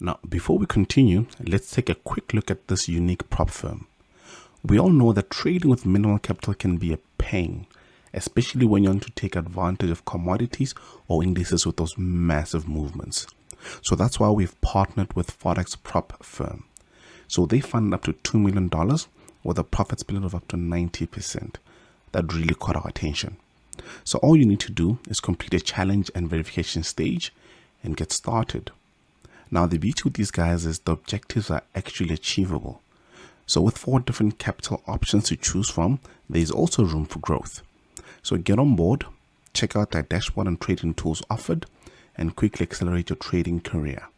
Now, before we continue, let's take a quick look at this unique prop firm. We all know that trading with minimal capital can be a pain, especially when you want to take advantage of commodities or indices with those massive movements. So that's why we've partnered with Forex Prop Firm. So they fund up to $2 million with a profit split of up to 90%. That really caught our attention. So all you need to do is complete a challenge and verification stage and get started. Now the beauty with these guys is the objectives are actually achievable. So with 4 different capital options to choose from, there is also room for growth. So get on board, check out their dashboard and trading tools offered, and quickly accelerate your trading career.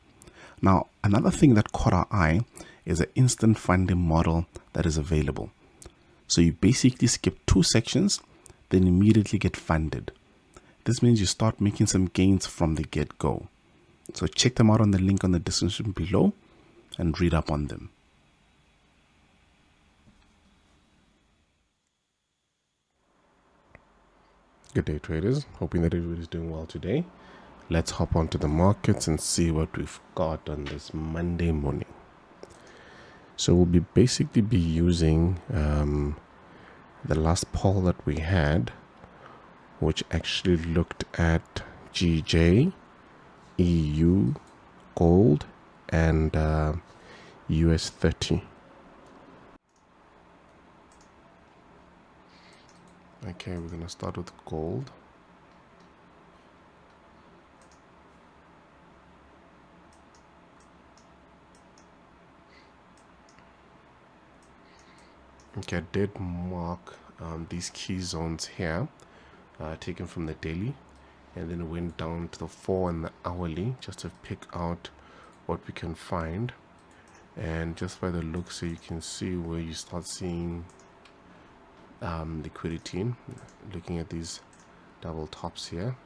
Now, another thing that caught our eye is an instant funding model that is available. So you basically skip 2 sections, then immediately get funded. This means you start making some gains from the get-go. So check them out on the link on the description below and read up on them. Good day, traders. Hoping that everybody's doing well today. Let's hop onto the markets and see what we've got on this Monday morning. So we'll basically be using the last poll that we had, which actually looked at GJ, EU, gold, and US 30. Okay, we're going to start with gold. Okay, I did mark these key zones here, taken from the daily, and then went down to the 4 and the hourly just to pick out what we can find. And just by the looks here, you can see where you start seeing liquidity. Looking at these double tops here,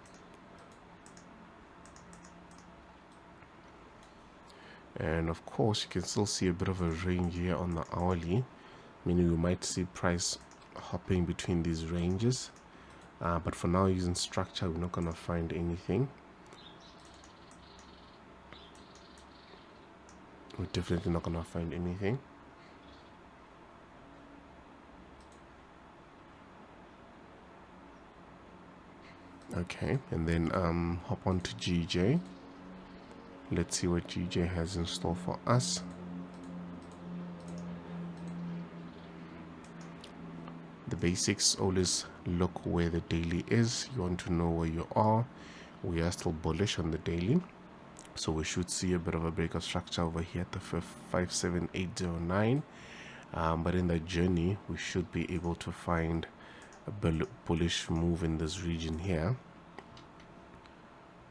and of course you can still see a bit of a range here on the hourly, meaning we might see price hopping between these ranges, but for now, using structure, we're not going to find anything. We're definitely not going to find anything. Okay, and then hop on to GJ. Let's see what GJ has in store for us. The basics, always look where the daily is. You want to know where you are. We are still bullish on the daily, so we should see a bit of a break of structure over here at the 57809, but in the journey we should be able to find a bullish move in this region here.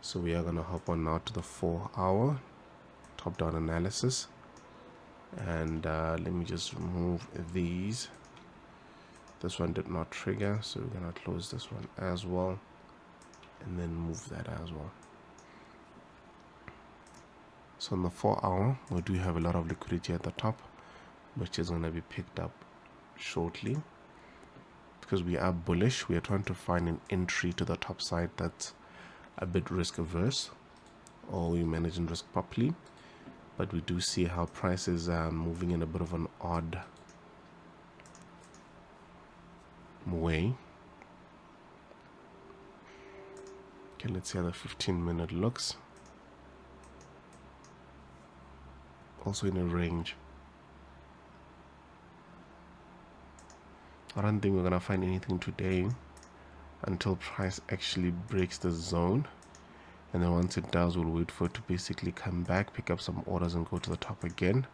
So we are going to hop on now to the 4-hour top down analysis, and let me just remove these. This one did not trigger, so we're going to close this one as well, and then move that as well. So on the 4-hour, we do have a lot of liquidity at the top, which is going to be picked up shortly. Because we are bullish, we are trying to find an entry to the top side that's a bit risk averse, or we managing risk properly. But we do see how prices are moving in a bit of an odd way. Okay, let's see how the 15-minute looks. Also in a range. I don't think we're gonna find anything today until price actually breaks the zone, and then once it does, we'll wait for it to basically come back, pick up some orders, and go to the top again.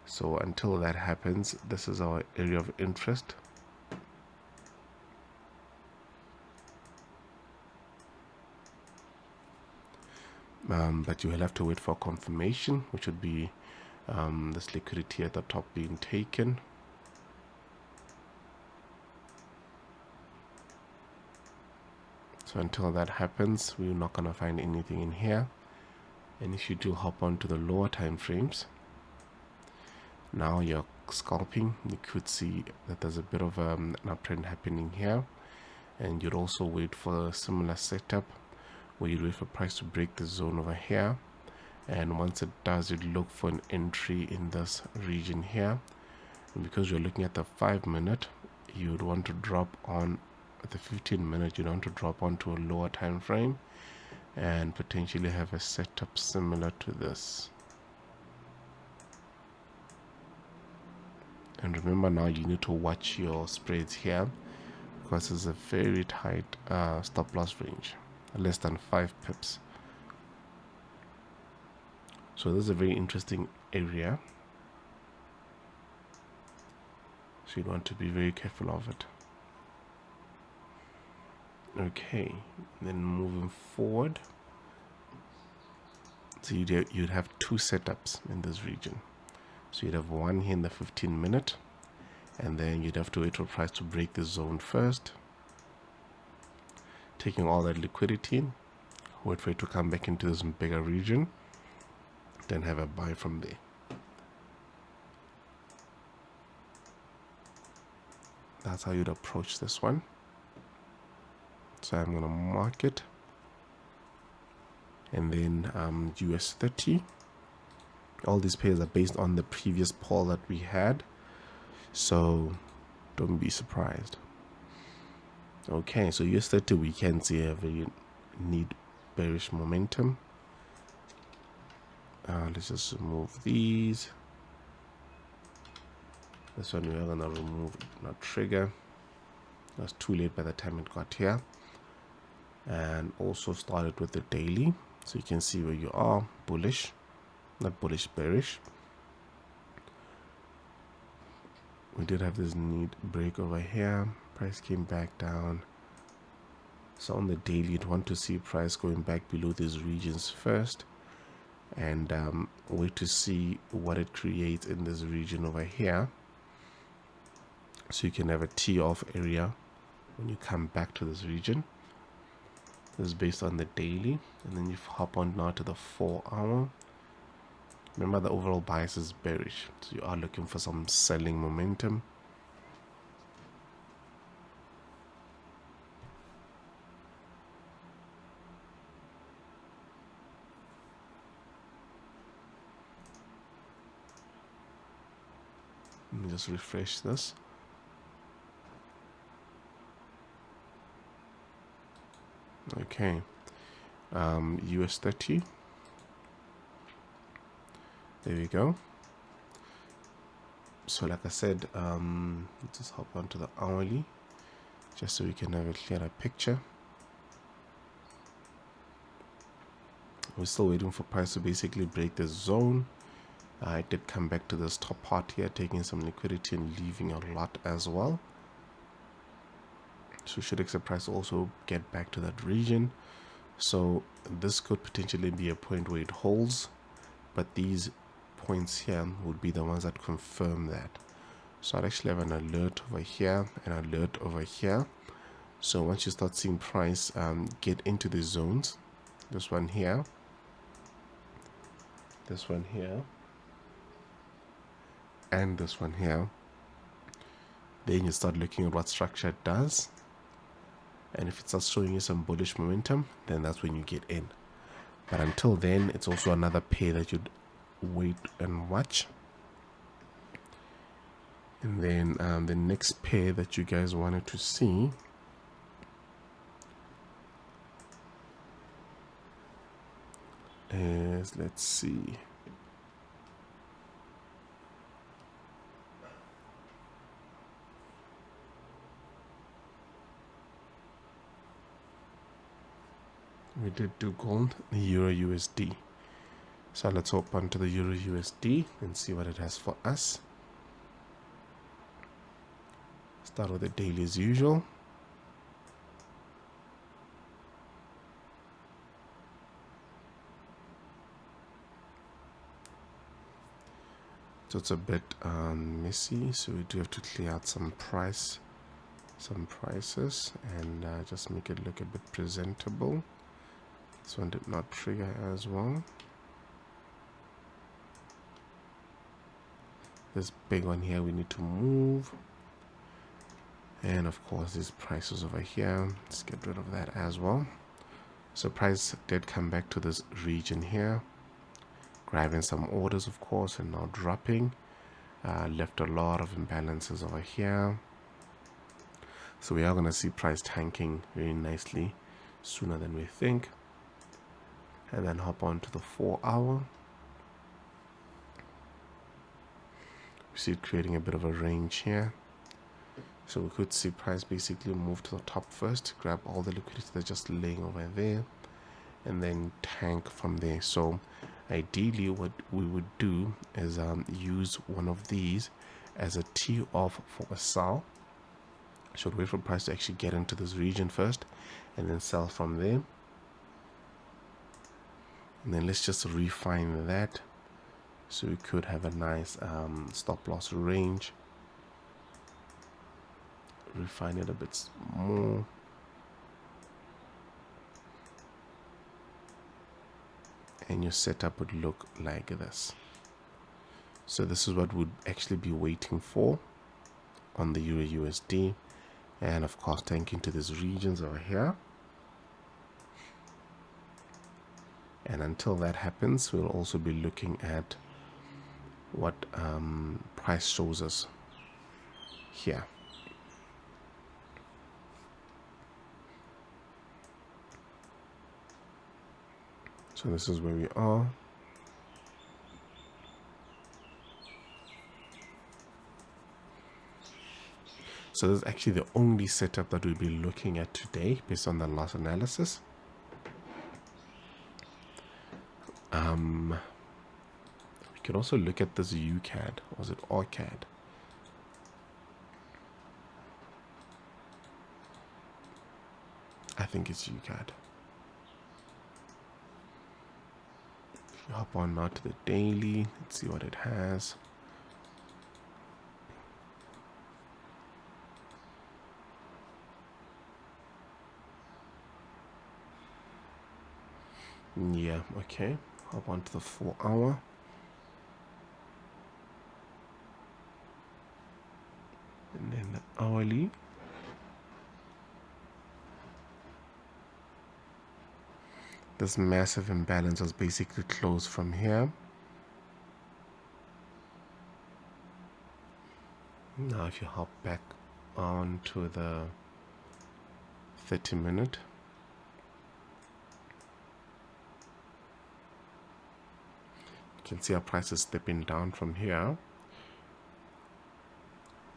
So until that happens, this is our area of interest. But you will have to wait for confirmation, which would be this liquidity at the top being taken. So until that happens, we're not going to find anything in here. And if you do hop onto the lower time frames, now you're scalping, you could see that there's a bit of an uptrend happening here, and you'd also wait for a similar setup where you wait for price to break the zone over here, and once it does, you'd look for an entry in this region here. And because you're looking at the 5-minute, you'd want to drop on the 15-minute, you'd want to drop onto a lower time frame and potentially have a setup similar to this. And remember, now you need to watch your spreads here, because it's a very tight stop loss range, less than 5 pips. So this is a very interesting area, so you want to be very careful of it. Okay, then moving forward, so you'd have 2 setups in this region. So you'd have one here in the 15-minute, and then you'd have to wait for price to break the zone first, taking all that liquidity, wait for it to come back into this bigger region, then have a buy from there. That's how you'd approach this one. So I'm going to mark it, and then US 30. All these pairs are based on the previous poll that we had, so don't be surprised. Okay, so US 30, we can see a very neat bearish momentum. Let's just remove these. This one we are going to remove, not trigger. That's too late by the time it got here. And also started with the daily, so you can see where you are. Bullish, not bullish, bearish. We did have this neat break over here. Price came back down. So on the daily, you'd want to see price going back below these regions first, and wait to see what it creates in this region over here, so you can have a tee off area when you come back to this region. This is based on the daily, and then you hop on now to the 4-hour. Remember, the overall bias is bearish, so you are looking for some selling momentum. Let me just refresh this. Okay, US 30. There we go. So like I said, let's just hop onto the hourly, just so we can have a clearer picture. We're still waiting for price to basically break the zone. It did come back to this top part here, taking some liquidity and leaving a lot as well. So we should expect price also get back to that region. So this could potentially be a point where it holds, but these points here would be the ones that confirm that. So I'd actually have an alert over here, an alert over here. So once you start seeing price get into the zones, this one here, this one here, and this one here, then you start looking at what structure it does, and if it starts showing you some bullish momentum, then that's when you get in. But until then, it's also another pair that you'd wait and watch. And then the next pair that you guys wanted to see is, let's see, we did do gold, the Euro USD. So let's hop onto the Euro USD and see what it has for us. Start with the daily as usual. So it's a bit messy, so we do have to clear out some prices and just make it look a bit presentable. This one did not trigger as well. This big one here we need to move, and of course these prices over here, let's get rid of that as well. So price did come back to this region here, grabbing some orders, of course, and now dropping. Left a lot of imbalances over here. So we are going to see price tanking very nicely sooner than we think. And then hop on to the 4-hour. We see it creating a bit of a range here. So we could see price basically move to the top first, grab all the liquidity that's just laying over there, and then tank from there. So ideally what we would do is use one of these as a tee off for a sell. Should wait for price to actually get into this region first and then sell from there. And then let's just refine that so we could have a nice stop loss range. Refine it a bit more. And your setup would look like this. So this is what we'd actually be waiting for on the Euro USD, and of course tanking to these regions over here. And until that happens, we'll also be looking at what price shows us here. So this is where we are. So this is actually the only setup that we'll be looking at today based on the loss analysis. We can also look at this UCAD, or is it ORCAD? I think it's UCAD. If you hop on now to the daily, let's see what it has. Yeah, okay. Hop on to the 4-hour. And then the hourly. This massive imbalance was basically closed from here. Now if you hop back on to the 30-minute, you can see our price is stepping down from here,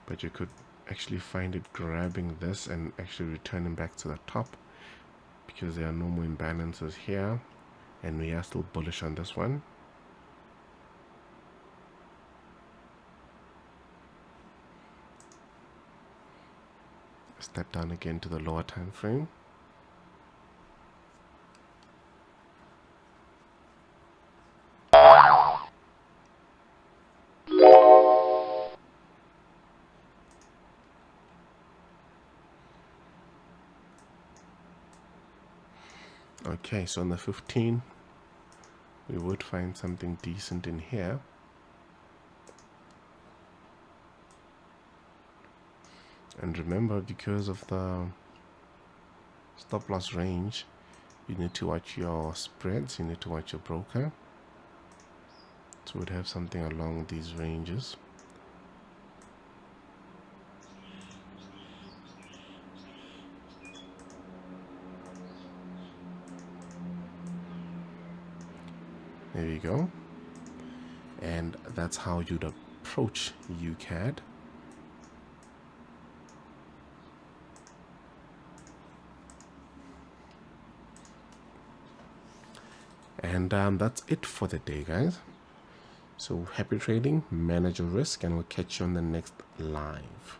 but you could actually find it grabbing this and actually returning back to the top, because there are no more imbalances here, and we are still bullish on this one. Step down again to the lower time frame. Okay, so on the 15, we would find something decent in here. And remember, because of the stop loss range, you need to watch your spreads, you need to watch your broker. So we'd have something along these ranges. There you go. And that's how you'd approach UCAD. And that's it for the day, guys. So happy trading, manage your risk, and we'll catch you on the next live.